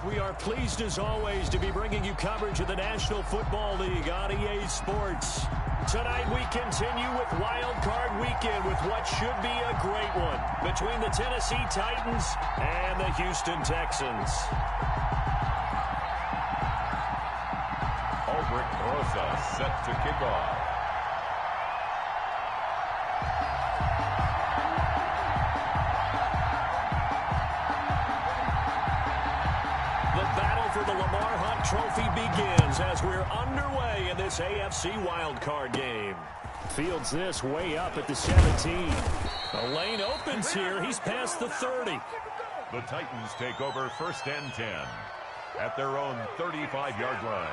We are pleased as always to be bringing you coverage of the National Football League on EA Sports. Tonight we continue with Wild Card Weekend with what should be a great one between the Tennessee Titans and the Houston Texans. Albert Rosa set to kick off. For the Lamar Hunt Trophy begins as we're underway in this AFC wildcard game. Fields this way up at the 17. The lane opens here. He's past the 30. The Titans take over 1st and 10 at their own 35-yard line.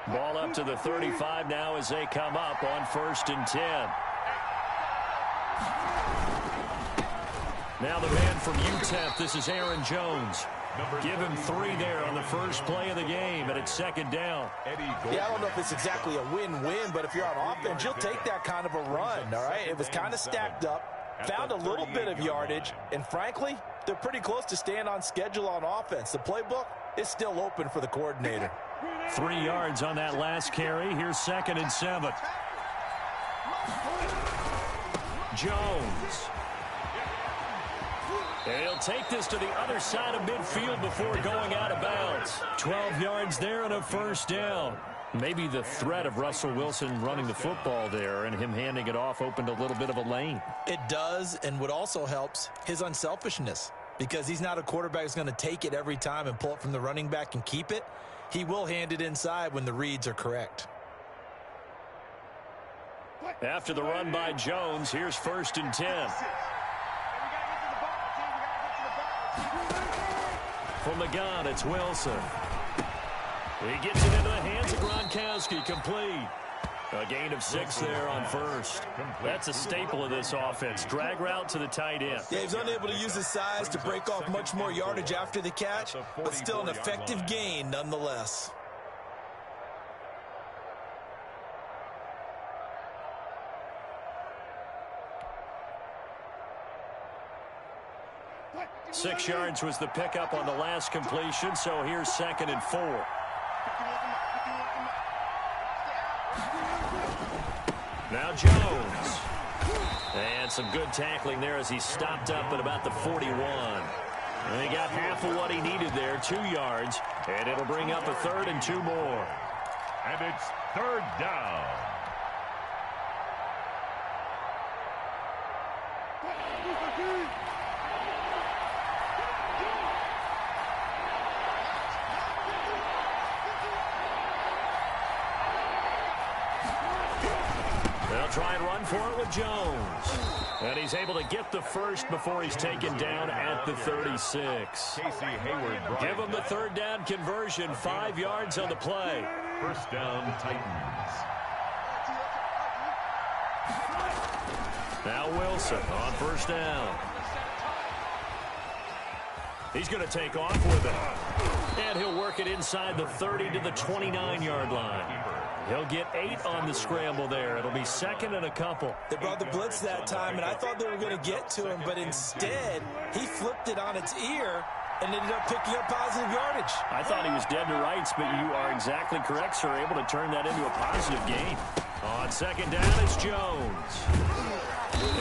Ball up to the 35 now as they come up on 1st and 10. Now the man from UTEP, this is Aaron Jones. Give him 3 there on the first play of the game, and it's 2nd down. Yeah, I don't know if it's exactly a win-win, but if you're on offense, you'll take that kind of a run, all right? It was kind of stacked up, found a little bit of yardage, and frankly, they're pretty close to staying on schedule on offense. The playbook is still open for the coordinator. 3 yards on that last carry. Here's 2nd and 7. Jones. And he'll take this to the other side of midfield before going out of bounds. 12 yards there and a 1st down. Maybe the threat of Russell Wilson running the football there and him handing it off opened a little bit of a lane. It does, and what also helps, his unselfishness. Because he's not a quarterback who's going to take it every time and pull it from the running back and keep it. He will hand it inside when the reads are correct. After the run by Jones, here's 1st and 10. From the gun, it's Wilson. He gets it into the hands of Gronkowski, complete. A gain of 6 there on 1st. That's a staple of this offense. Drag route to the tight end. Yeah, he's unable to use his size to break off much more yardage after the catch, but still an effective gain nonetheless. Six yards was the pickup on the last completion, so here's 2nd and 4. Now Jones. And some good tackling there as he stopped up at about the 41. And he got half of what he needed there, 2 yards, and it'll bring up a 3rd and 2 more. And it's 3rd down. They'll try and run for it with Jones. And he's able to get the first before he's taken down at the 36. Give him the 3rd down conversion, 5 yards on the play. 1st down, Titans. Now Wilson on 1st down. He's going to take off with it. And he'll work it inside the 30 to the 29-yard line. He'll get 8 on the scramble there. It'll be 2nd and a couple. They brought the blitz that time, and I thought they were going to get to him, but instead, he flipped it on its ear and ended up picking up positive yardage. I thought he was dead to rights, but you are exactly correct, sir. Able to turn that into a positive gain. On 2nd down, it's Jones.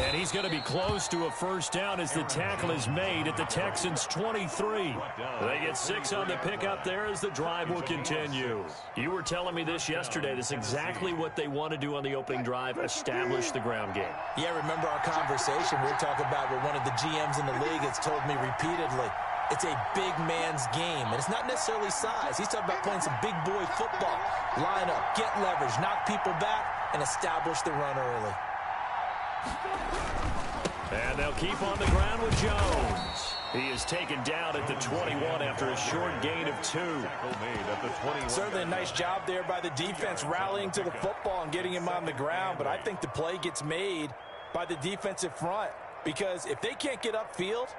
And he's going to be close to a 1st down as the tackle is made at the Texans' 23. They get 6 on the pickup there as the drive will continue. You were telling me this yesterday. This is exactly what they want to do on the opening drive, establish the ground game. Yeah, remember our conversation. We were talking about what one of the GMs in the league has told me repeatedly. It's a big man's game, and it's not necessarily size. He's talking about playing some big boy football. Line up, get leverage, knock people back, and establish the run early. And they'll keep on the ground with Jones. He is taken down at the 21 after a short gain of 2. Certainly a nice job there by the defense rallying to the football and getting him on the ground, but I think the play gets made by the defensive front because if they can't get upfield,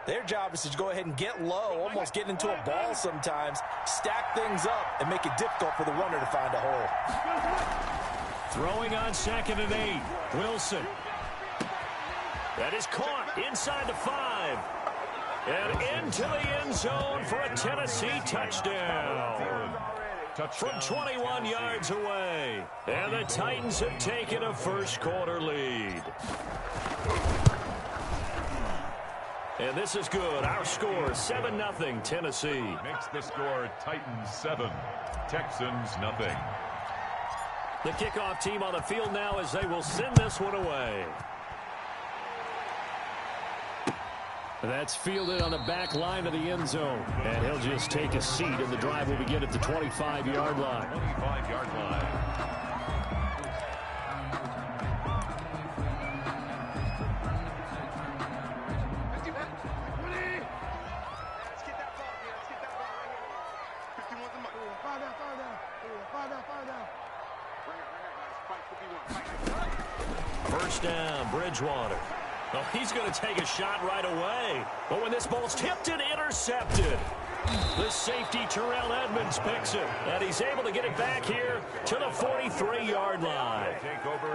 their job is to go ahead and get low, almost get into a ball sometimes, stack things up, and make it difficult for the runner to find a hole. Throwing on 2nd and 8. Wilson. That is caught inside the 5. And into the end zone for a Tennessee touchdown. From 21 yards away. And the Titans have taken a first-quarter lead. And this is good. Our score, 7-0 Tennessee. Makes the score Titans 7, Texans nothing. The kickoff team on the field now as they will send this one away. That's fielded on the back line of the end zone. And he'll just take a seat, and the drive will begin at the 25-yard line. 25-yard line. First down, Bridgewater. Oh, he's going to take a shot right away. But when this ball's tipped and intercepted, the safety Terrell Edmonds picks it. And he's able to get it back here to the 43-yard line.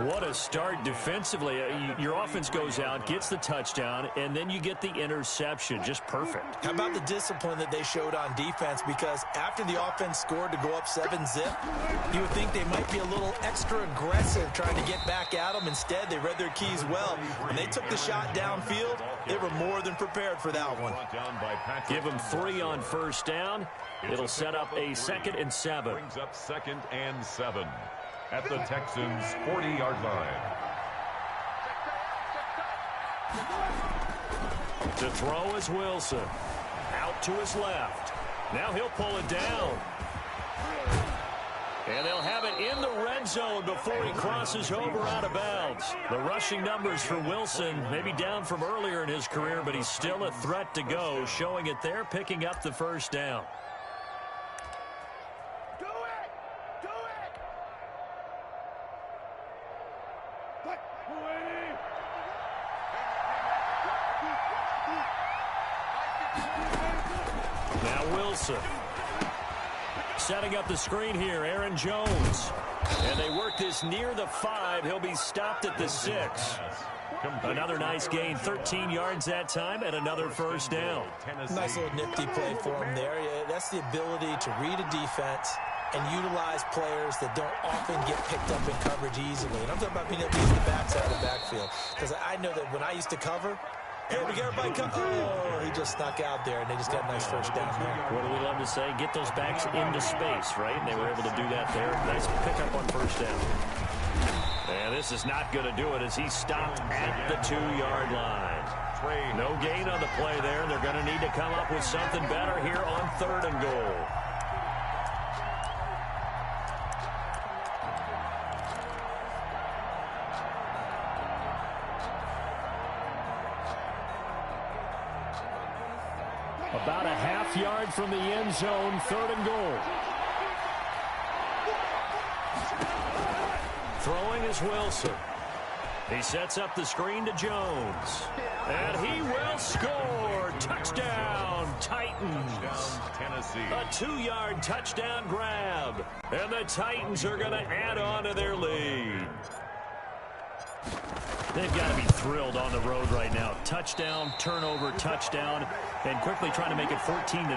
What a start defensively. Your offense goes out, gets the touchdown, and then you get the interception. Just perfect. How about the discipline that they showed on defense? Because after the offense scored to go up 7-zip, you would think they might be a little extra aggressive trying to get back at them. Instead, they read their keys well. When they took the shot downfield, they were more than prepared for that one. Give them 3 on first down. It'll set up a 2nd and 7. Brings up 2nd and 7 at the Texans' 40-yard line. To throw is Wilson. Out to his left. Now he'll pull it down. And they'll have it in the red zone before he crosses over out of bounds. The rushing numbers for Wilson may be down from earlier in his career, but he's still a threat to go, showing it there, picking up the first down. Do it! Do it! Now Wilson. Setting up the screen here, Aaron Jones. And they work this near the 5. He'll be stopped at the 6. Another nice gain, 13 yards that time, and another first down. Nice little nifty play for him there. That's the ability to read a defense and utilize players that don't often get picked up in coverage easily. And I'm talking about being able to use the backside of the backfield. Because I know that when I used to cover, hey, we got everybody come. Oh, he just snuck out there, and they just got a nice first down there. What do we love to say? Get those backs into space, right? And they were able to do that there. Nice pickup on first down. And this is not going to do it as he's stopped at the 2-yard line. No gain on the play there. They're going to need to come up with something better here on 3rd and goal. About a half yard from the end zone, 3rd and goal. Throwing is Wilson. He sets up the screen to Jones. And he will score. Touchdown, Titans. Tennessee. A 2-yard touchdown grab. And the Titans are going to add on to their lead. They've got to be thrilled on the road right now. Touchdown, turnover, touchdown, and quickly trying to make it 14-0.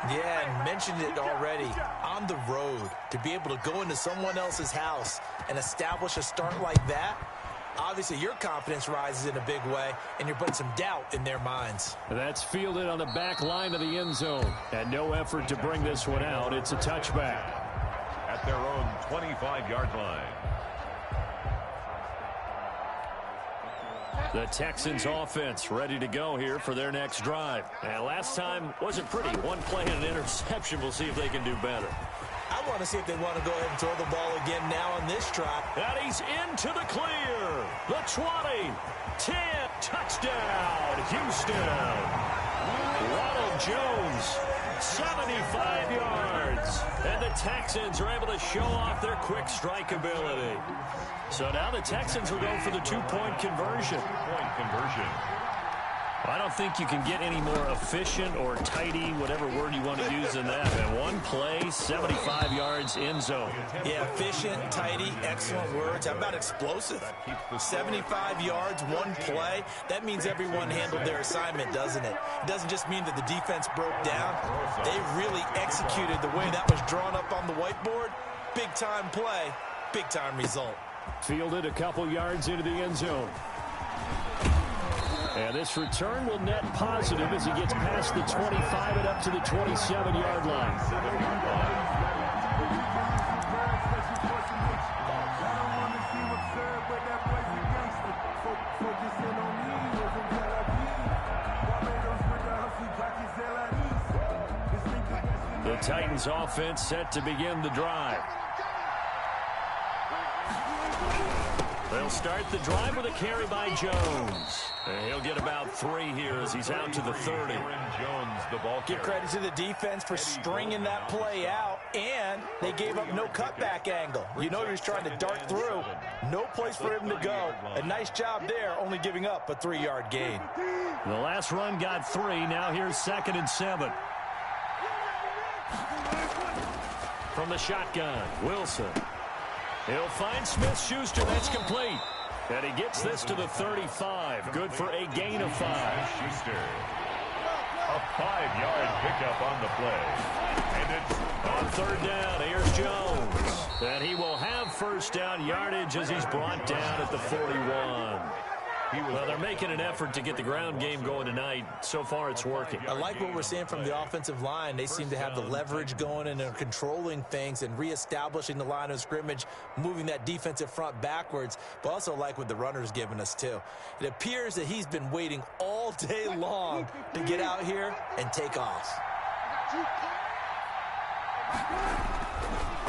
Yeah, and mentioned it already. On the road, to be able to go into someone else's house and establish a start like that, obviously your confidence rises in a big way, and you're putting some doubt in their minds. That's fielded on the back line of the end zone. And no effort to bring this one out. It's a touchback. At their own 25-yard line. The Texans offense ready to go here for their next drive. And last time wasn't pretty. One play and an interception. We'll see if they can do better. I want to see if they want to go ahead and throw the ball again now on this drive. And he's into the clear. The 20, 10, touchdown, Houston. Ronald Jones, 75 yards. And the Texans are able to show off their quick strike ability. So now the Texans will go for the 2-point conversion. I don't think you can get any more efficient or tidy, whatever word you want to use in that. And one play, 75 yards end zone. Yeah, efficient, tidy, excellent words. How about explosive? 75 yards, one play. That means everyone handled their assignment, doesn't it? It doesn't just mean that the defense broke down. They really executed the way that was drawn up on the whiteboard. Big-time play, big-time result. Fielded a couple yards into the end zone. And this return will net positive as he gets past the 25 and up to the 27-yard line. The Titans offense set to begin the drive. They'll start the drive with a carry by Jones. And he'll get about 3 here as he's out to the 30. Jones, the ball Give credit to the defense for stringing that play out, and they gave up no cutback angle. You know he was trying to dart through. No place for him to go. A nice job there, only giving up a 3-yard gain. The last run got 3. Now here's 2nd and 7. From the shotgun, Wilson. He'll find Smith-Schuster. That's complete. And he gets this to the 35. Good for a gain of 5. Schuster. A 5-yard pickup on the play. And it's on 3rd down. Here's Jones. And he will have first down yardage as he's brought down at the 41. Well, they're making an effort to get the ground game going tonight. So far, it's working. I like what we're seeing from the offensive line. They seem to have the leverage going and they're controlling things and reestablishing the line of scrimmage, moving that defensive front backwards, but also like what the runner's given us, too. It appears that he's been waiting all day long to get out here and take off.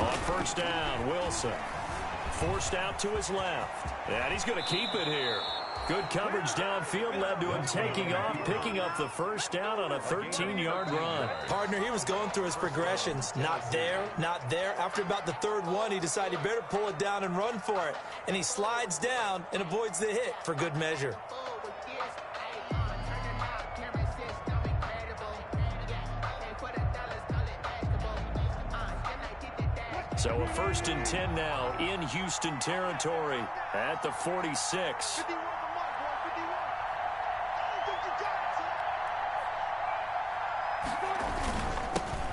On first down, Wilson. Forced out to his left. And he's going to keep it here. Good coverage downfield led to him taking off, picking up the first down on a 13-yard run. Partner, he was going through his progressions. Not there, not there. After about the 3rd one, he decided he better pull it down and run for it. And he slides down and avoids the hit for good measure. So a 1st and 10 now in Houston territory at the 46.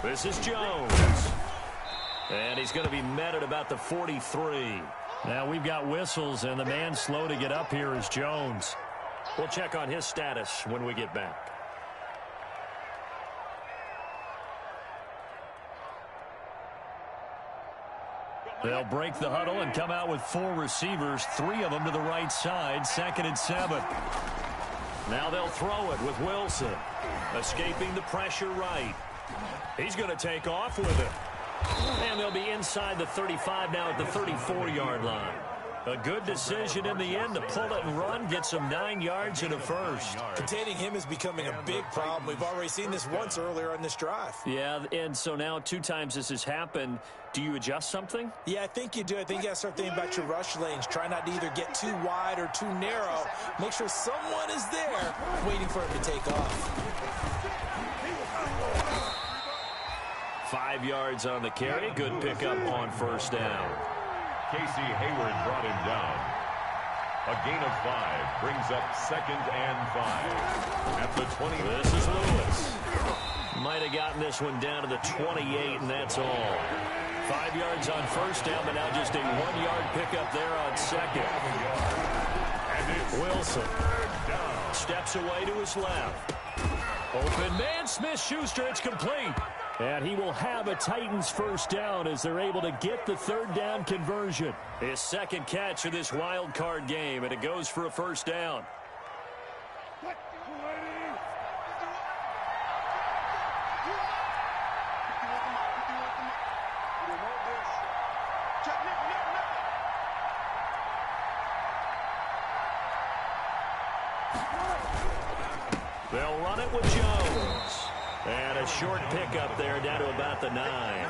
This is Jones. And he's going to be met at about the 43. Now we've got whistles, and the man slow to get up here is Jones. We'll check on his status when we get back. They'll break the huddle and come out with 4 receivers, 3 of them to the right side, 2nd and 7. Now they'll throw it with Wilson, escaping the pressure right. He's going to take off with it. And they'll be inside the 35 now at the 34-yard line. A good decision in the end to pull it and run, get some 9 yards and a first. Containing him is becoming a big problem. We've already seen this once earlier on this drive. Yeah, and so now 2 times this has happened. Do you adjust something? Yeah, I think you do. I think you got to start thinking about your rush lanes. Try not to either get too wide or too narrow. Make sure someone is there waiting for him to take off. 5 yards on the carry. Good pickup on first down. Casey Hayward brought him down. A gain of 5 brings up 2nd and 5 at the 20. This is Lewis. Might have gotten this one down to the 28, and that's all. 5 yards on first down, but now just a 1-yard pickup there on 2nd. Wilson steps away to his left. Open man, Smith-Schuster, it's complete. And he will have a Titans first down as they're able to get the 3rd down conversion. His 2nd catch of this wild card game, and it goes for a first down. They'll run it with Jones. And a short pickup there down to about the 9.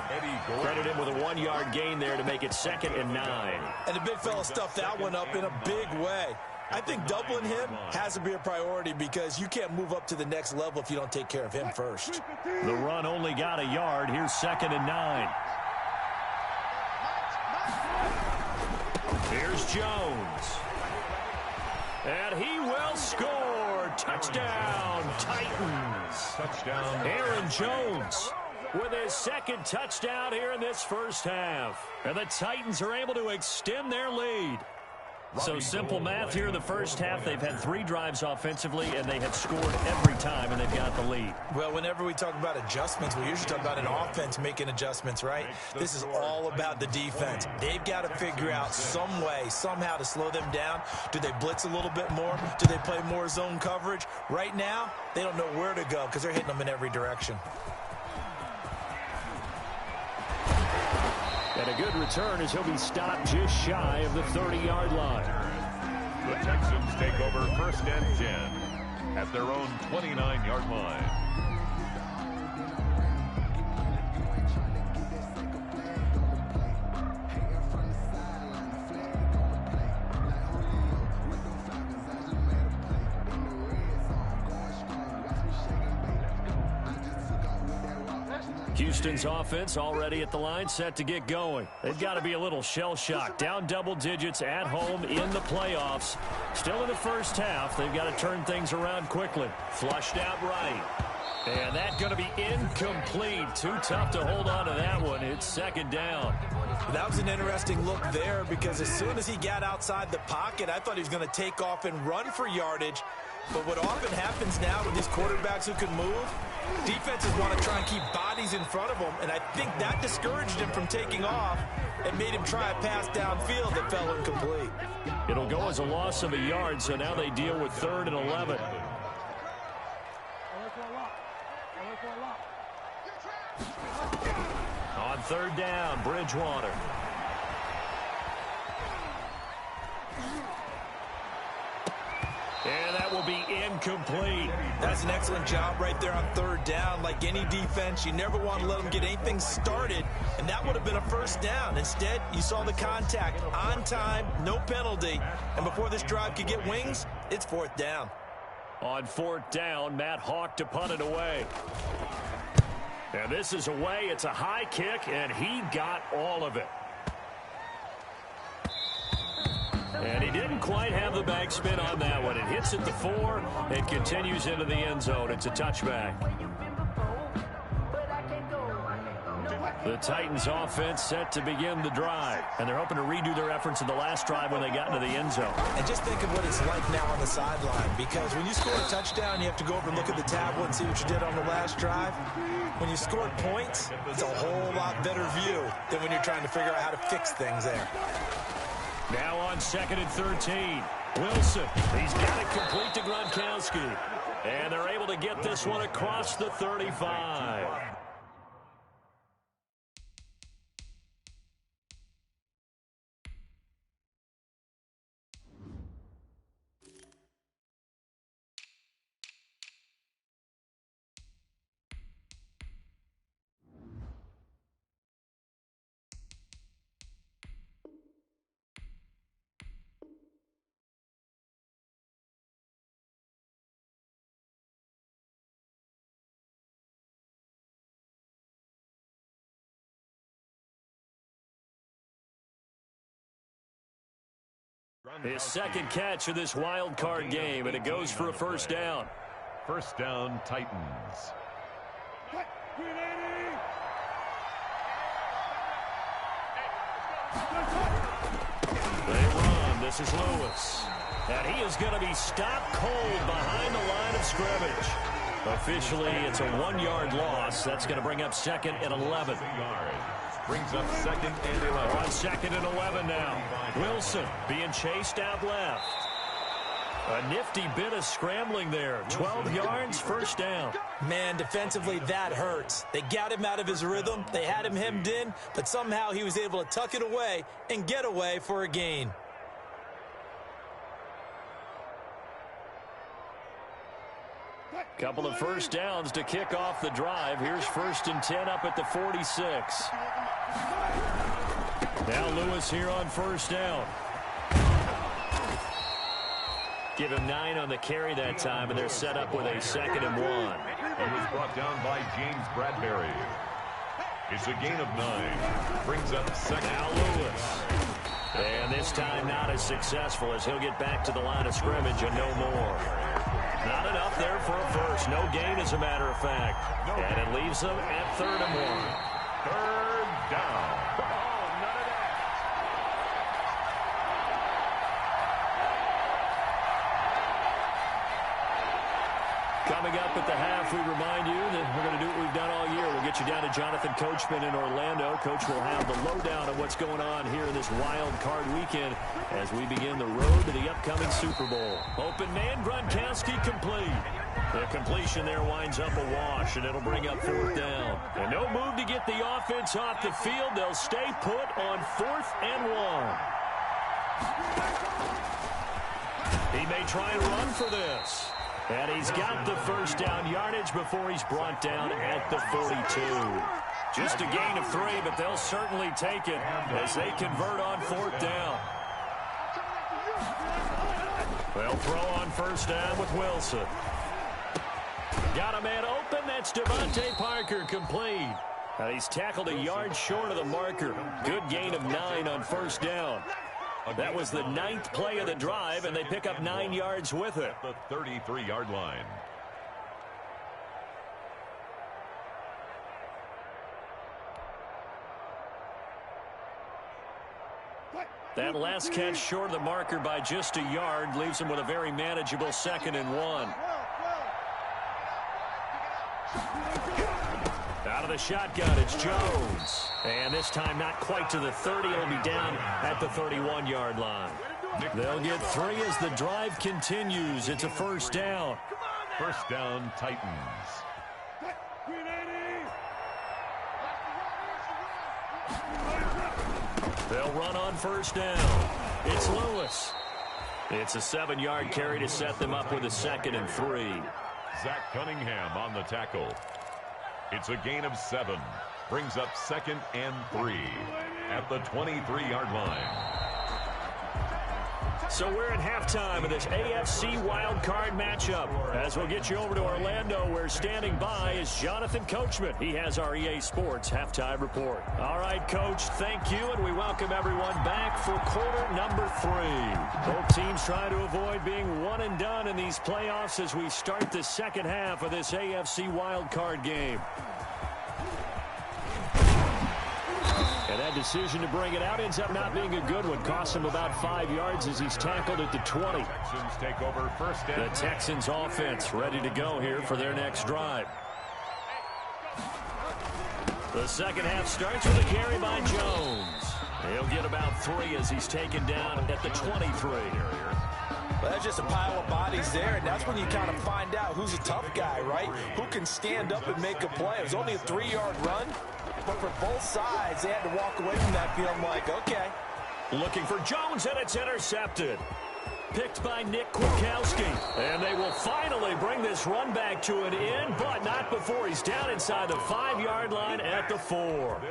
Credit him with a 1-yard gain there to make it 2nd and 9. And the big fella stuffed that one up in a big way. I think doubling him has to be a priority because you can't move up to the next level if you don't take care of him first. The run only got a yard. Here's 2nd and 9. Here's Jones. And he will score. Touchdown, Titans. Touchdown. Aaron Jones with his 2nd touchdown here in this first half. And the Titans are able to extend their lead. So simple math here in the first half. They've had 3 drives offensively, and they have scored every time, and they've got the lead. Well, whenever we talk about adjustments, we usually talk about an offense making adjustments, right? This is all about the defense. They've got to figure out some way, somehow to slow them down. Do they blitz a little bit more? Do they play more zone coverage? Right now, they don't know where to go because they're hitting them in every direction. And a good return as he'll be stopped just shy of the 30-yard line. The Texans take over 1st and 10 at their own 29-yard line. Houston's offense already at the line, set to get going. They've got to be a little shell-shocked. Down double digits at home in the playoffs. Still in the first half. They've got to turn things around quickly. Flushed out right. And that's going to be incomplete. Too tough to hold on to that one. It's 2nd down. That was an interesting look there because as soon as he got outside the pocket, I thought he was going to take off and run for yardage. But what often happens now with these quarterbacks who can move, defenses want to try and keep bodies in front of them, and I think that discouraged him from taking off and made him try a pass downfield that fell incomplete. It'll go as a loss of a yard, so now they deal with 3rd and 11. On 3rd down, Bridgewater. And that will be incomplete. That's an excellent job right there on 3rd down. Like any defense, you never want to let them get anything started, and that would have been a 1st down. Instead, you saw the contact on time, no penalty, and before this drive could get wings, it's 4th down. On 4th down, Matt Hawk to punt it away. And this is away. It's a high kick, and he got all of it. And he didn't quite have the backspin on that one. It hits at the 4. It continues into the end zone. It's a touchback. The Titans offense set to begin the drive. And they're hoping to redo their efforts in the last drive when they got into the end zone. And just think of what it's like now on the sideline. Because when you score a touchdown, you have to go over and look at the tablet and see what you did on the last drive. When you scored points, it's a whole lot better view than when you're trying to figure out how to fix things there. Now on 2nd and 13. Wilson, he's got it complete to Gronkowski. And they're able to get this one across the 35. His 2nd catch of this wild card game, and it goes for a 1st down. 1st down, Titans. They run. This is Lewis. And he is going to be stopped cold behind the line of scrimmage. Officially, it's a 1-yard loss. That's going to bring up 2nd and 11. Brings up 2nd and 11. On 2nd and 11 now. Wilson being chased out left. A nifty bit of scrambling there. 12 yards, 1st down. Man, defensively, that hurts. They got him out of his rhythm. They had him hemmed in, but somehow he was able to tuck it away and get away for a gain. Couple of 1st downs to kick off the drive. Here's 1st and 10 up at the 46. Now Lewis here on 1st down. Give him 9 on the carry that time, and they're set up with a 2nd and 1. He was brought down by James Bradbury. It's a gain of 9. Brings up 2nd. Now Lewis. And this time not as successful as he'll get back to the line of scrimmage and no more. Not enough there for a first. No gain, as a matter of fact. And it leaves them at 3rd and 1. 3rd down. Coming up at the half, we remind you that we're going to do what we've done all year. We'll get you down to Jonathan Coachman in Orlando. Coach will have the lowdown of what's going on here in this wild card weekend as we begin the road to the upcoming Super Bowl. Open man, Gronkowski complete. The completion there winds up a wash, and it'll bring up 4th down. And no move to get the offense off the field. They'll stay put on 4th and 1. He may try and run for this. And he's got the first down yardage before he's brought down at the 42. Just a gain of 3, but they'll certainly take it as they convert on 4th down. They'll throw on 1st down with Wilson. Got a man open. That's Devontae Parker, complete. And he's tackled a yard short of the marker. Good gain of 9 on 1st down. That was the 9th play of the drive, and they pick up 9 yards with it. The 33-yard line. That last catch short of the marker by just a yard leaves him with a very manageable 2nd and 1. Out of the shotgun, it's Jones. And this time not quite to the 30. It'll be down at the 31-yard line. They'll get 3 as the drive continues. It's a 1st down. 1st down, Titans. They'll run on 1st down. It's Lewis. It's a 7-yard carry to set them up with a 2nd and 3. Zach Cunningham on the tackle. It's a gain of 7. Brings up 2nd and 3 at the 23-yard line. So we're at halftime of this AFC wild card matchup. As we'll get you over to Orlando, where standing by is Jonathan Coachman. He has our EA Sports halftime report. All right, Coach, thank you, and we welcome everyone back for quarter number 3. Both teams trying to avoid being one and done in these playoffs as we start the second half of this AFC wild card game. And that decision to bring it out ends up not being a good one. Costs him about 5 yards as he's tackled at the 20. Texans take over 1st down. The Texans offense ready to go here for their next drive. The second half starts with a carry by Jones. He'll get about 3 as he's taken down at the 23. Well, that's just a pile of bodies there, and that's when you kind of find out who's a tough guy, right? Who can stand up and make a play. It was only a 3-yard run, but for both sides, they had to walk away from that feeling like, okay. Looking for Jones, and it's intercepted. Picked by Nick Kwiatkowski. And they will finally bring this run back to an end, but not before he's down inside the 5-yard line at the 4.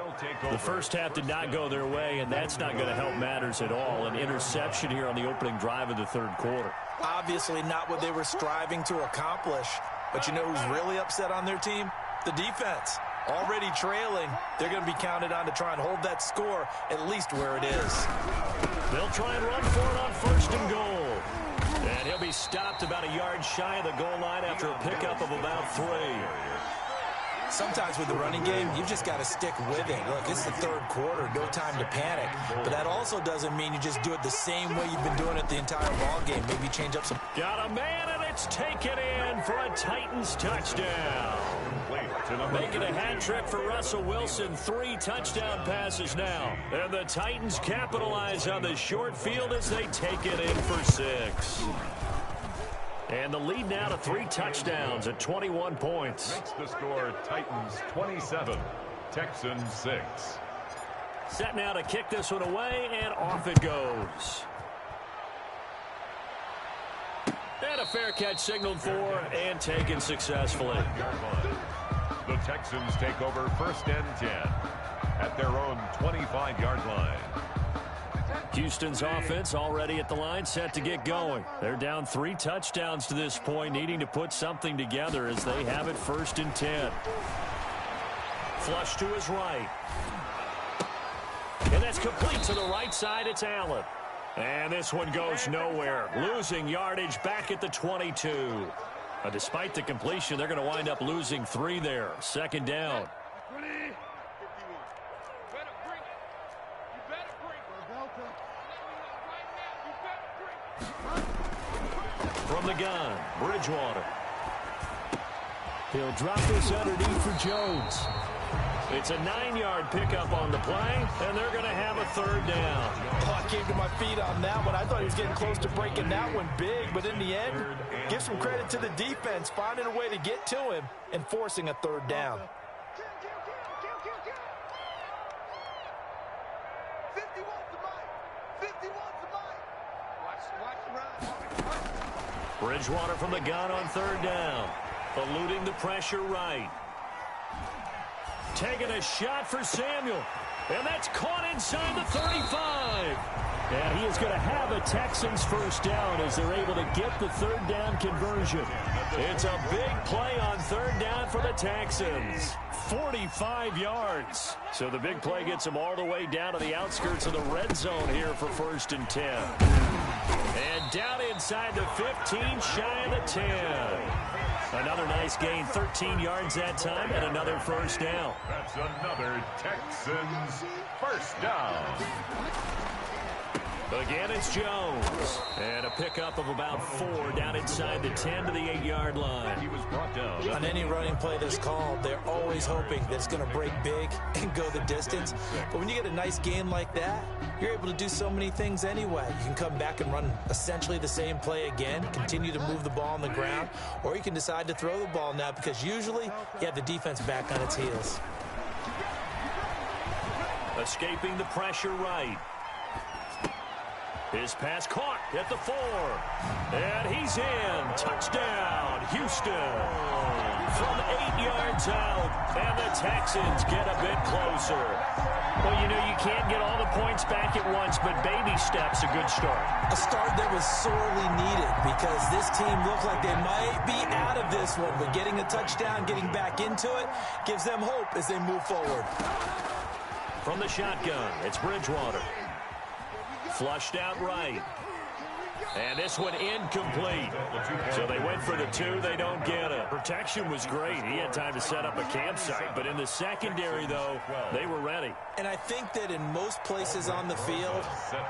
The first half did not go their way, and that's not going to help matters at all. An interception here on the opening drive of the 3rd quarter. Obviously not what they were striving to accomplish. But you know who's really upset on their team? The defense. Already trailing, they're going to be counted on to try and hold that score at least where it is. They'll try and run for it on 1st and goal. And he'll be stopped about a yard shy of the goal line after a pickup of about 3. Sometimes with the running game, you've just got to stick with it. Look, it's the 3rd quarter, no time to panic. But that also doesn't mean you just do it the same way you've been doing it the entire ball game. Maybe change up some. Got a man, and it's taken in for a Titans touchdown. Making a hat trick for Russell Wilson. 3 touchdown passes now. And the Titans capitalize on the short field as they take it in for 6. And the lead now to 3 touchdowns at 21 points. Makes the score Titans 27, Texans 6. Set now to kick this one away, and off it goes. And a fair catch signaled for and taken successfully. The Texans take over 1st and 10 at their own 25-yard line. Houston's offense already at the line, set to get going. They're down 3 touchdowns to this point, needing to put something together as they have it 1st and 10. Flush to his right. And that's complete to the right side. It's Allen. And this one goes nowhere. Losing yardage back at the 22. Despite the completion, they're going to wind up losing 3 there. 2nd down. From the gun, Bridgewater. He'll drop this underneath for Jones. It's a 9-yard pickup on the play, and they're going to have a 3rd down. Oh, I came to my feet on that one. I thought he was getting close to breaking that one big, but in the end, give some credit to the defense, finding a way to get to him and forcing a 3rd down. Bridgewater from the gun on 3rd down. Eluding the pressure right. Taking a shot for Samuel. And that's caught inside the 35. And he is going to have a Texans 1st down as they're able to get the 3rd down conversion. It's a big play on 3rd down for the Texans. 45 yards. So the big play gets them all the way down to the outskirts of the red zone here for 1st and 10. And down inside the 15, shy of the 10. Another nice gain, 13 yards that time, and another 1st down. That's another Texans 1st down. Again, it's Jones. And a pickup of about 4 down inside the 10 to the 8-yard line. He was brought down. On any running play that's called, they're always hoping that it's going to break big and go the distance. But when you get a nice gain like that, you're able to do so many things anyway. You can come back and run essentially the same play again, continue to move the ball on the ground, or you can decide to throw the ball now because usually you have the defense back on its heels. Escaping the pressure right. His pass caught at the 4. And he's in. Touchdown, Houston. From 8 yards out. And the Texans get a bit closer. Well, you know, you can't get all the points back at once, but baby steps, a good start. A start that was sorely needed because this team looked like they might be out of this one. But getting a touchdown, getting back into it, gives them hope as they move forward. From the shotgun, it's Bridgewater. Flushed out right. And this one incomplete. So they went for the 2. They don't get it. Protection was great. He had time to set up a campsite. But in the secondary, though, they were ready. And I think that in most places on the field,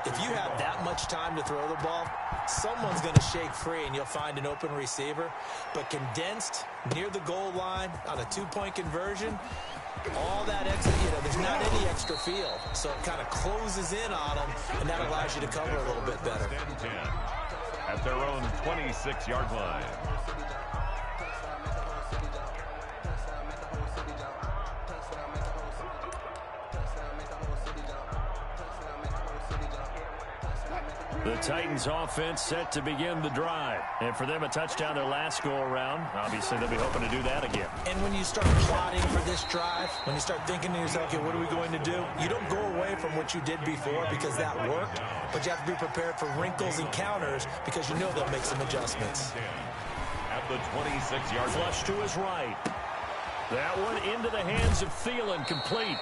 if you have that much time to throw the ball, someone's going to shake free and you'll find an open receiver. But condensed near the goal line on a 2-point conversion, all that extra, there's not any extra field. So it kind of closes in on them, and that allows you to cover a little bit better. At their own 26-yard line. The Titans offense set to begin the drive. And for them, a touchdown their last go-around. Obviously, they'll be hoping to do that again. And when you start plotting for this drive, when you start thinking to yourself, okay, what are we going to do? You don't go away from what you did before because that worked, but you have to be prepared for wrinkles and counters because you know they'll make some adjustments. At the 26-yard flush to his right. That one into the hands of Thielen, complete.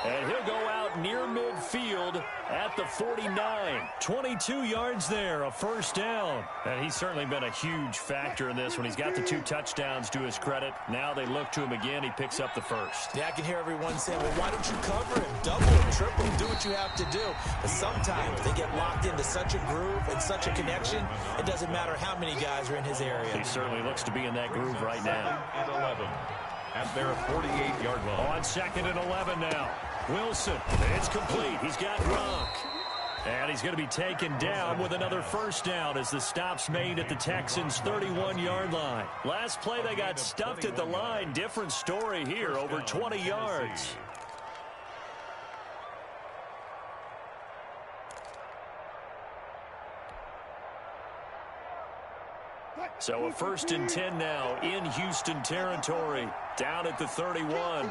And he'll go out near midfield at the 49. 22 yards there, a 1st down. And he's certainly been a huge factor in this one. He's got the 2 touchdowns to his credit. Now they look to him again. He picks up the 1st. Yeah, I can hear everyone saying, well, why don't you cover him? Double him, triple him, do what you have to do. But sometimes they get locked into such a groove and such a connection, it doesn't matter how many guys are in his area. He certainly looks to be in that groove right now. And 11 at their 48-yard line. On 2nd and 11 now. Wilson, it's complete. He's got Gronk. And he's going to be taken down with another 1st down as the stop's made at the Texans' 31-yard line. Last play, they got stuffed at the line. Different story here, over 20 yards. So a 1st and 10 now in Houston territory, down at the 31.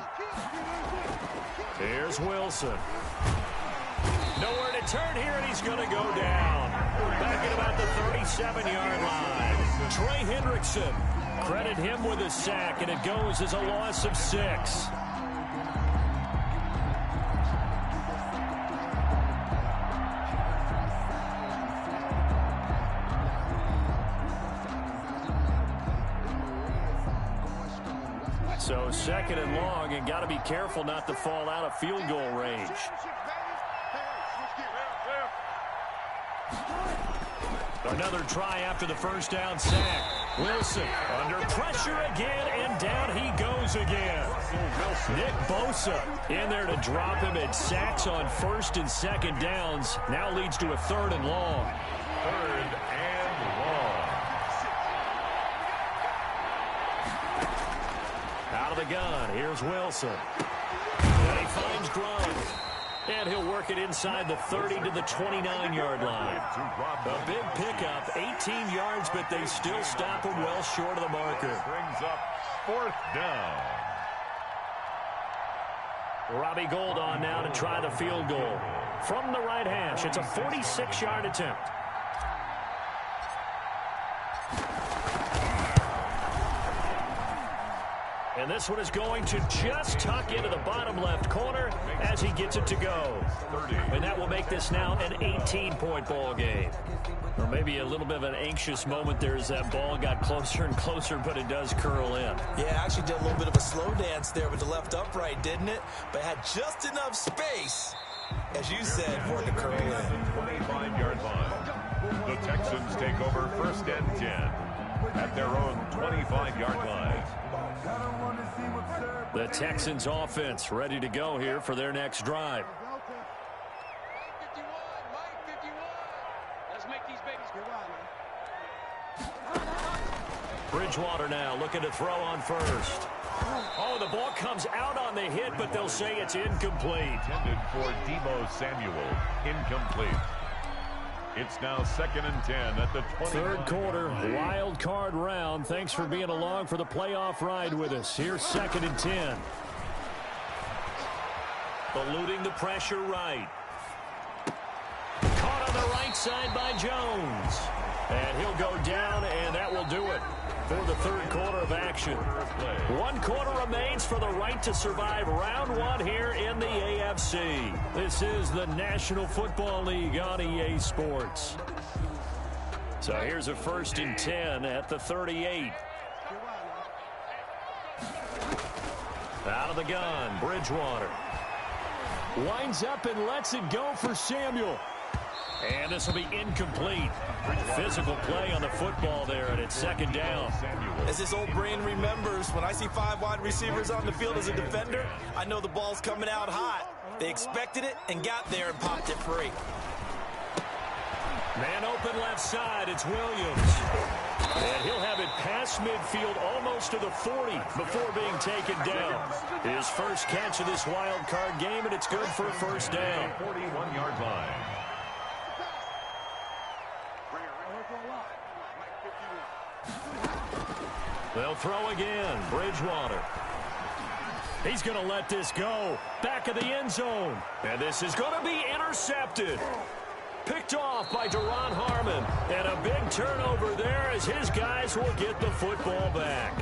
Here's Wilson. Nowhere to turn here, and he's going to go down. Back at about the 37-yard line. Trey Hendrickson. Credit him with a sack, and it goes as a loss of 6. So 2nd and long, and got to be careful not to fall out of field goal range. Another try after the first down sack. Wilson under pressure again, and down he goes again. Nick Bosa in there to drop him at sacks on 1st and 2nd downs. Now leads to a 3rd and long. 3rd and long. Out of the gun, here's Wilson. And he finds Gronk. And he'll work it inside the 30 to the 29-yard line. A big pickup, 18 yards, but they still stop him well short of the marker. Brings up 4th down. Robbie Gould on now to try the field goal. From the right hash, it's a 46-yard attempt. And this one is going to just tuck into the bottom left corner as he gets it to go. And that will make this now an 18-point ball game. Or maybe a little bit of an anxious moment there as that ball got closer and closer, but it does curl in. Yeah, actually did a little bit of a slow dance there with the left upright, didn't it? But had just enough space, as you said, for it to curl in. 25-yard line. The Texans take over 1st and 10 at their own 25-yard line. The Texans offense ready to go here for their next drive. Bridgewater now looking to throw on 1st. Oh, the ball comes out on the hit, but they'll say it's incomplete. Intended for Deebo Samuel. Incomplete. It's now 2nd and 10 at the 20. 3rd quarter, wild card round. Thanks for being along for the playoff ride with us. Here's 2nd and 10. Eluding the pressure right. Caught on the right side by Jones. And he'll go down, and that will do it for the 3rd quarter of action. 1 quarter remains for the right to survive round 1 here in the AFC. This is the National Football League on EA Sports. So here's a 1st and 10 at the 38. Out of the gun, Bridgewater. Winds up and lets it go for Samuel. And this will be incomplete. Physical play on the football there, and it's 2nd down. As this old brain remembers, when I see 5 wide receivers on the field as a defender, I know the ball's coming out hot. They expected it and got there and popped it free. Man open left side, it's Williams. And he'll have it past midfield almost to the 40 before being taken down. His first catch of this wild card game, and it's good for a 1st down. 41-yard line. They'll throw again. Bridgewater. He's going to let this go. Back of the end zone. And this is going to be intercepted. Picked off by Duron Harmon. And a big turnover there as his guys will get the football back.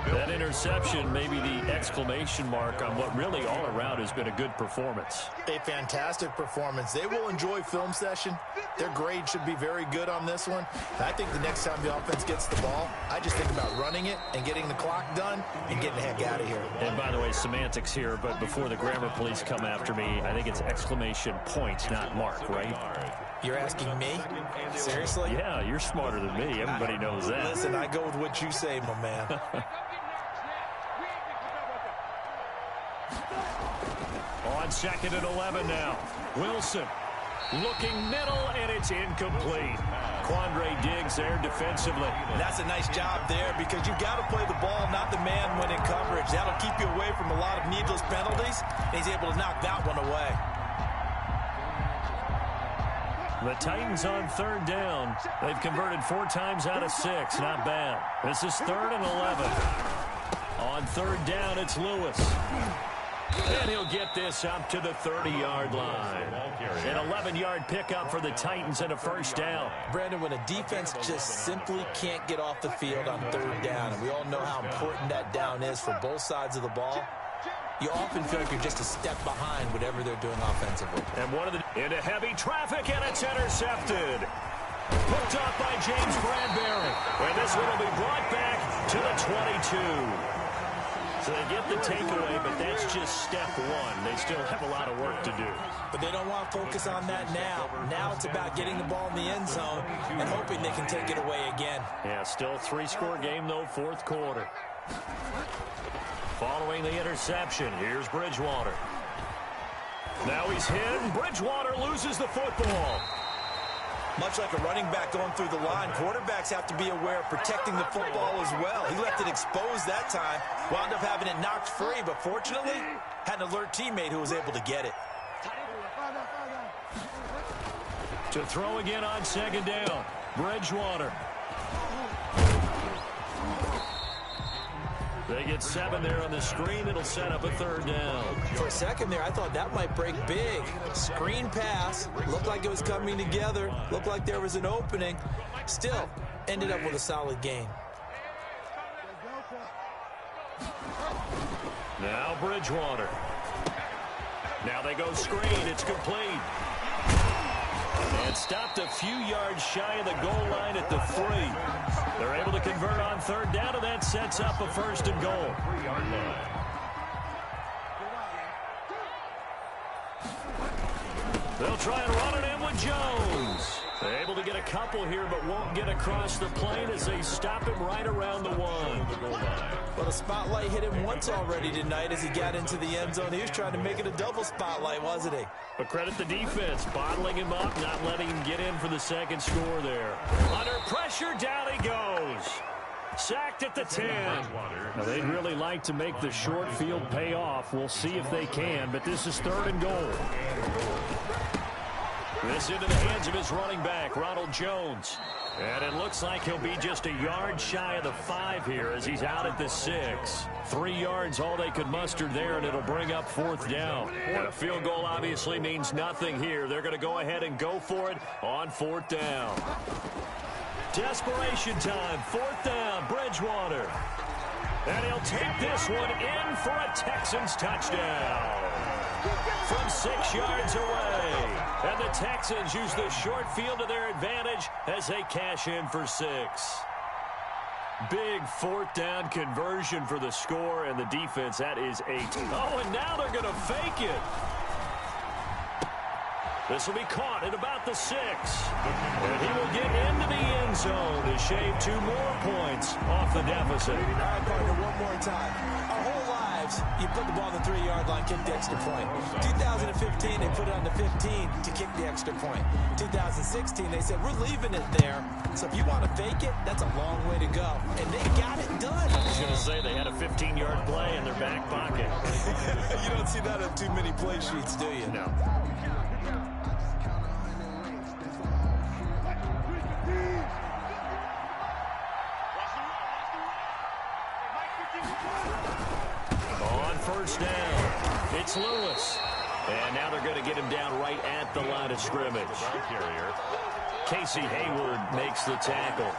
That interception may be the exclamation mark on what really all around has been a good performance. A fantastic performance. They will enjoy film session. Their grade should be very good on this one. And I think the next time the offense gets the ball, I just think about running it and getting the clock done and getting the heck out of here. And by the way, semantics here, but before the grammar police come after me, I think it's exclamation point, not mark, right? You're asking me? Seriously? Yeah, you're smarter than me. Everybody knows that. Listen, I go with what you say, my man. On 2nd and 11 now. Wilson looking middle, and it's incomplete. Quandre Diggs there defensively. And that's a nice job there because you've got to play the ball, not the man when in coverage. That'll keep you away from a lot of needless penalties, and he's able to knock that one away. The Titans on 3rd down. They've converted 4 times out of 6. Not bad. This is 3rd and 11. On 3rd down, it's Lewis. And he'll get this up to the 30-yard line. An 11-yard pickup for the Titans and a first down. Brandon, when a defense just simply can't get off the field on third down, and we all know how important that down is for both sides of the ball, you often feel like you're just a step behind whatever they're doing offensively. And into heavy traffic, and it's intercepted. Picked off by James Bradbury. And this one will be brought back to the 22. So they get the takeaway, but that's just step one. They still have a lot of work to do. But they don't want to focus on that now. Now it's about getting the ball in the end zone and hoping they can take it away again. Yeah, still a 3-score game, though, fourth quarter. Following the interception, here's Bridgewater. Now he's hit, and Bridgewater loses the football. Much like a running back going through the line, quarterbacks have to be aware of protecting the football as well. He left it exposed that time, wound up having it knocked free, but fortunately, had an alert teammate who was able to get it. To throw again on second down, Bridgewater. They get 7 there on the screen. It'll set up a third down. For a second there, I thought that might break big. Screen pass. Looked like it was coming together. Looked like there was an opening. Still, ended up with a solid gain. Now Bridgewater. Now they go screen. It's complete. And stopped a few yards shy of the goal line at the 3. They're able to convert on third down, and that sets up a first and goal. They'll try and run it in with Jones. They're able to get a couple here, but won't get across the plane as they stop him right around the 1. Well, the spotlight hit him once already tonight as he got into the end zone. He was trying to make it a double spotlight, wasn't he? But credit the defense, bottling him up, not letting him get in for the second score there. Under pressure, down he goes. Sacked at the 10. Now, they'd really like to make the short field pay off. We'll see if they can, but this is third and goal. This into the hands of his running back, Ronald Jones. And it looks like he'll be just a yard shy of the 5 here as he's out at the 6. 3 yards, all they could muster there, and it'll bring up fourth down. And a field goal obviously means nothing here. They're going to go ahead and go for it on fourth down. Desperation time, fourth down, Bridgewater. And he'll take this one in for a Texans touchdown. From 6 yards away. And the Texans use the short field to their advantage as they cash in for 6. Big fourth down conversion for the score, and the defense, that is 8. Oh, and now they're going to fake it. This will be caught at about the 6. And he will get into the end zone to shave 2 more points off the deficit. All right, partner, one more time. Our whole lives, you put the ball on the 3-yard line, kick the extra point. 2015, they put it on the 15 to kick the extra point. 2016, they said, we're leaving it there. So if you want to fake it, that's a long way to go. And they got it done. I was going to say they had a 15-yard play in their back pocket. You don't see that on too many play sheets, do you? No. First down. It's Lewis. And now they're going to get him down right at the line of scrimmage. Casey Hayward makes the tackle.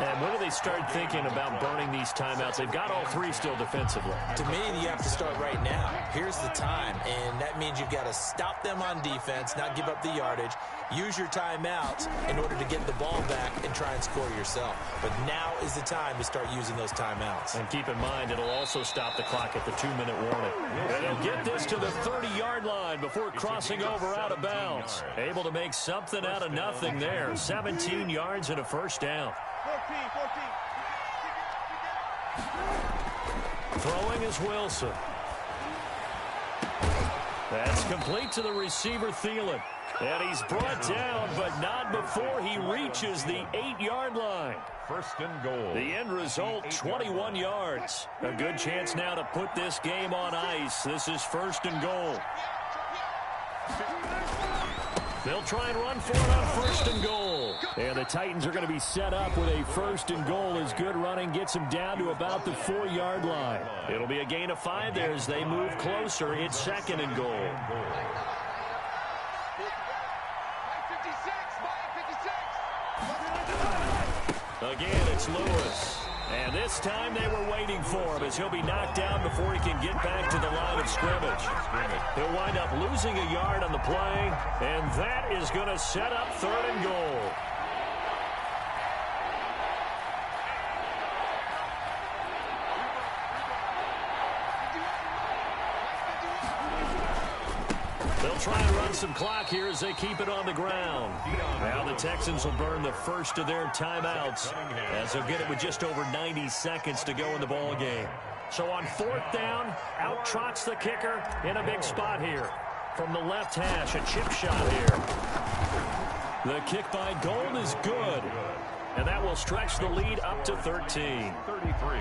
And when do they start thinking about burning these timeouts? They've got all 3 still defensively. To me, you have to start right now. Here's the time, and that means you've got to stop them on defense, not give up the yardage, use your timeouts in order to get the ball back and try and score yourself. But now is the time to start using those timeouts. And keep in mind, it'll also stop the clock at the 2-minute warning. And they'll get this to the 30-yard line before crossing over out of bounds. Able to make something out of nothing there. 17 yards and a first down. 14. Throwing is Wilson. That's complete to the receiver, Thielen. And he's brought down, but not before he reaches the 8-yard line. First and goal. The end result, 21 yards. A good chance now to put this game on ice. This is first and goal. They'll try and run for it on first and goal. And the Titans are going to be set up with a 1st and goal as good running gets them down to about the 4-yard line. It'll be a gain of 5 there as they move closer. It's 2nd and goal. Again, it's Lewis. And this time they were waiting for him as he'll be knocked down before he can get back to the line of scrimmage. He'll wind up losing a yard on the play, and that is going to set up 3rd and goal. They'll try and run some clock here as they keep it on the ground. Now the Texans will burn the first of their timeouts as they'll get it with just over 90 seconds to go in the ball game. So on 4th down, out trots the kicker in a big spot here. From the left hash, a chip shot here. The kick by Gold is good. And that will stretch the lead up to 13.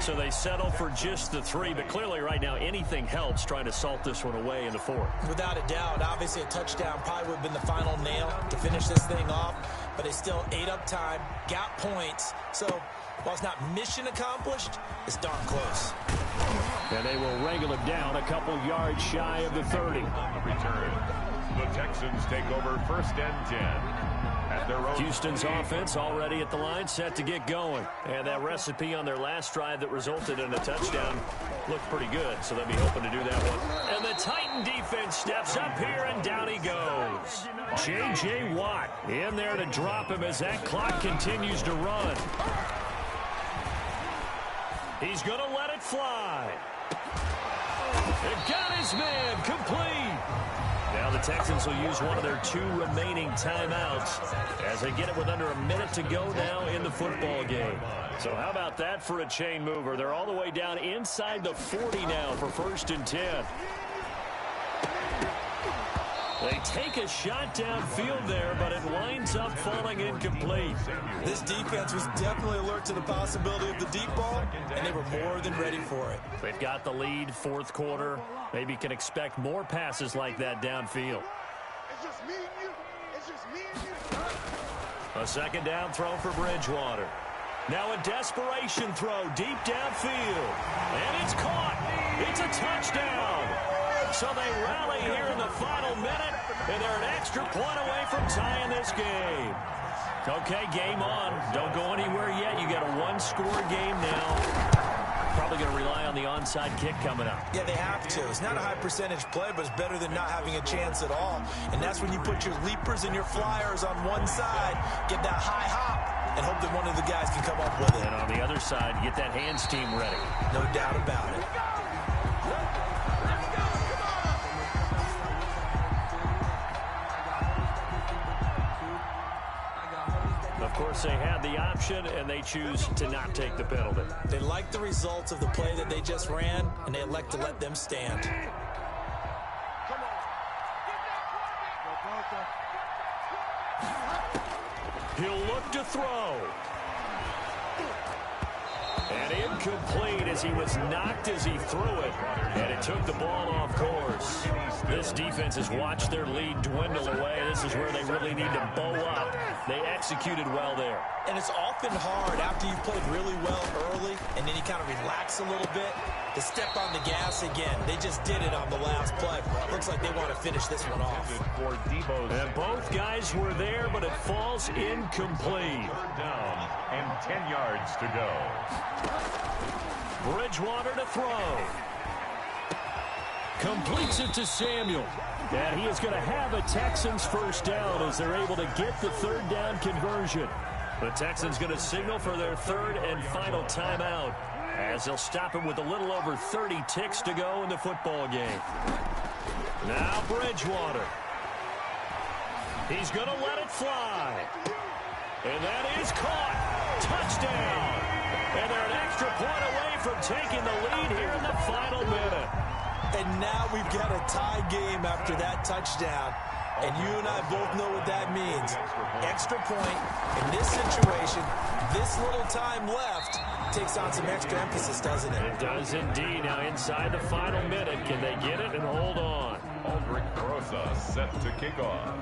So they settle for just the 3, but clearly right now anything helps trying to salt this one away in the 4th. Without a doubt, obviously a touchdown probably would have been the final nail to finish this thing off, but they still ate up time, got points. So while it's not mission accomplished, it's darn close. And they will wrangle him down a couple yards shy of the 30. On the return, the Texans take over 1st and 10. Houston's offense already at the line, set to get going. And that recipe on their last drive that resulted in a touchdown looked pretty good, so they'll be hoping to do that one. And the Titan defense steps up here, and down he goes. J.J. Watt in there to drop him as that clock continues to run. He's going to let it fly. It got his man complete. Now the Texans will use one of their 2 remaining timeouts as they get it with under a minute to go now in the football game. So how about that for a chain mover? They're all the way down inside the 40 now for 1st and 10. They take a shot downfield there, but it winds up falling incomplete. This defense was definitely alert to the possibility of the deep ball, and they were more than ready for it. They've got the lead, 4th quarter. Maybe can expect more passes like that downfield. It's just me and you. It's just me and you. A 2nd down throw for Bridgewater. Now a desperation throw deep downfield. And it's caught. It's a touchdown. So they rally here in the final minute, and they're an extra point away from tying this game. Okay, game on. Don't go anywhere yet. You got a 1-score game now. Probably going to rely on the onside kick coming up. Yeah, they have to. It's not a high percentage play, but it's better than not having a chance at all. And that's when you put your leapers and your flyers on one side, get that high hop, and hope that one of the guys can come up with it. And on the other side, get that hands team ready. No doubt about it. Of course, they had the option, and they choose to not take the penalty. They like the results of the play that they just ran, and they elect to let them stand. He'll look to throw. And incomplete as he was knocked as he threw it. And it took the ball off course. This defense has watched their lead dwindle away. This is where they really need to bow up. They executed well there. And it's often hard after you've played really well early and then you kind of relax a little bit to step on the gas again. They just did it on the last play. Looks like they want to finish this one off. And both guys were there, but it falls incomplete. 3rd down and 10 yards to go. Bridgewater to throw. Completes it to Samuel. And he is going to have a Texans 1st down as they're able to get the 3rd down conversion. The Texans going to signal for their 3rd and final timeout as they'll stop him with a little over 30 ticks to go in the football game. Now Bridgewater. He's going to let it fly. And that is caught. Touchdown. And they're an extra point away from taking the lead here in the final minute. And now we've got a tie game after that touchdown. And you and I both know what that means. Extra point in this situation, this little time left, takes on some extra emphasis, doesn't it? It does indeed. Now inside the final minute, can they get it and hold on? Aldrich Rosa set to kick off.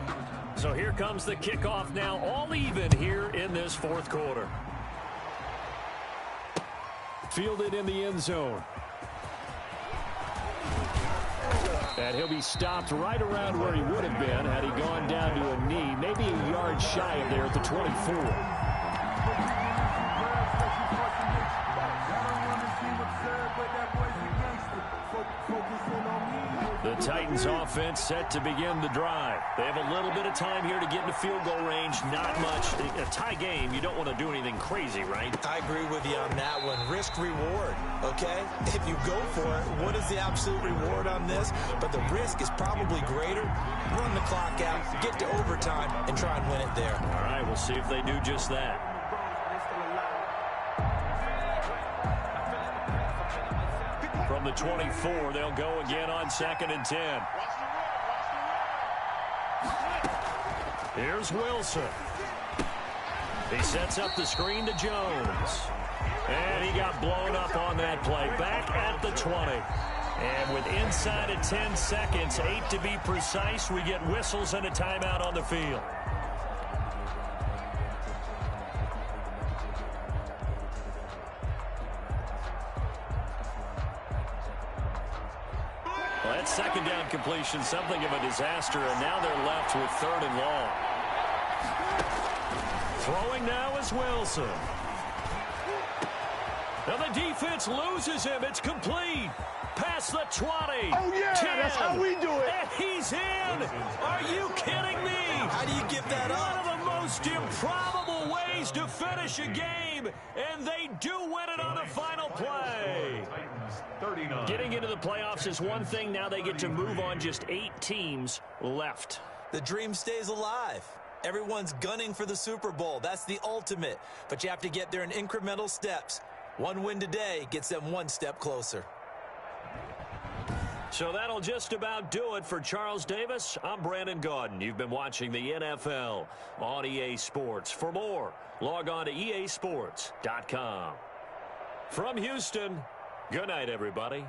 So here comes the kickoff now, all even here in this fourth quarter. Fielded in the end zone. And he'll be stopped right around where he would have been had he gone down to a knee, maybe a yard shy of there at the 24. The Titans offense set to begin the drive. They have a little bit of time here to get into field goal range. Not much. A tie game, you don't want to do anything crazy, right? I agree with you on that one. Risk reward, okay? If you go for it, what is the absolute reward on this? But the risk is probably greater. Run the clock out, get to overtime, and try and win it there. All right, we'll see if they do just that. From the 24, they'll go again on 2nd and 10. Here's Wilson. He sets up the screen to Jones. And he got blown up on that play. Back at the 20. And with inside of 10 seconds, 8 to be precise, we get whistles and a timeout on the field. Well, that second down completion, something of a disaster, and now they're left with 3rd and long. Throwing now is Wilson. Now the defense loses him. It's complete. Past the 20. Oh, yeah, 10, that's how we do it. And he's in. Are you kidding me? How do you give that up? One of the most improbable ways to finish a game, and they do win it on the final play. Getting into the playoffs is one thing. Now they get to move on. Just 8 teams left. The dream stays alive. Everyone's gunning for the Super Bowl. That's the ultimate. But you have to get there in incremental steps. One win today gets them one step closer. So that'll just about do it for Charles Davis. I'm Brandon Gaudin. You've been watching the NFL on EA Sports. For more, log on to easports.com. From Houston, good night, everybody.